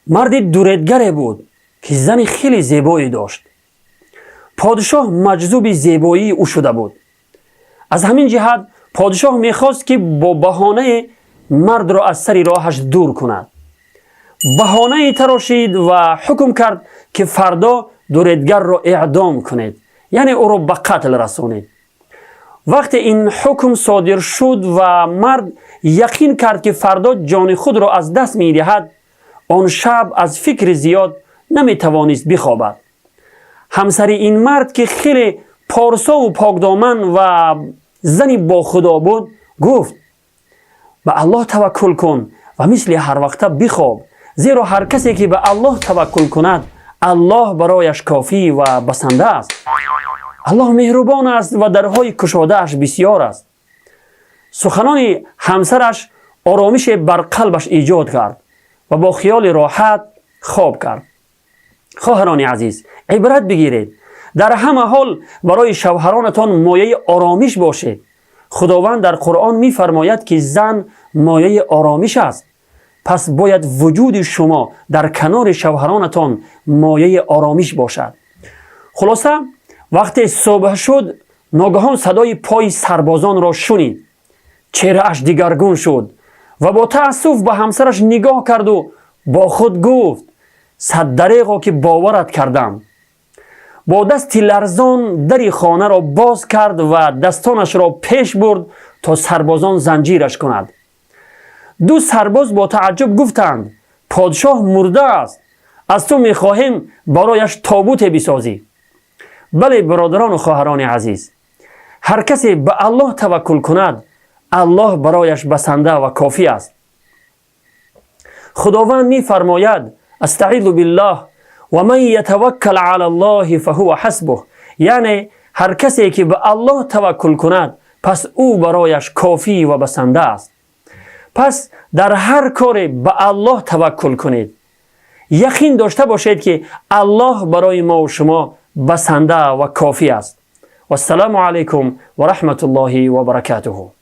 مردی دوریدگری بود که زن خیلی زیبایی داشت. پادشاه مجذوب زیبایی او شده بود. از همین جهت پادشاه میخواست که با بهانه مرد را از سر راهش دور کند. بهانه تراشید و حکم کرد که فردا دوریدگر را اعدام کنید، یعنی او را به قتل رسانید. وقتی این حکم صادر شد و مرد یقین کرد که فردا جان خود را از دست می‌دهد، آن شب از فکر زیاد نمی‌توانست بخوابد. همسر این مرد که خیلی پارسا و پاکدامن و زنی با خدا بود گفت: به الله توکل کن و مثل هر وقت بخواب، زیرا هر کسی که به الله توکل کند الله برایش کافی و بسنده است. الله مهربان است و درهای کشاده اش بسیار است. سخنان همسرش آرامش بر قلبش ایجاد کرد و با خیال راحت خواب کرد. خواهران عزیز، عبرت بگیرید. در همه حال برای شوهرانتان مایه آرامش باشید. خداوند در قرآن می‌فرماید که زن مایه آرامش است. پس باید وجود شما در کنار شوهرانتان مایه آرامش باشد. خلاصه وقتی صبح شد ناگهان صدای پای سربازان را شنید. چهره‌اش دگرگون شد و با تأسف به همسرش نگاه کرد و با خود گفت: صد دریغا که باورت کردم. با دستی لرزان در خانه را باز کرد و دستانش را پیش برد تا سربازان زنجیرش کند. دو سرباز با تعجب گفتند: پادشاه مرده است، از تو میخواهیم برایش تابوت بسازی. بله برادران و خواهران عزیز، هر کسی به الله توکل کند الله برایش بسنده و کافی است. خداوند میفرماید: استعیذ بالله و من یتوکل علی الله فهو حسبه، یعنی هر کسی که به الله توکل کند پس او برایش کافی و بسنده است. پس در هر کاری به الله توکل کنید. یقین داشته باشید که الله برای ما و شما بسنده و کافی است. و السلام علیکم و رحمت الله و برکاته.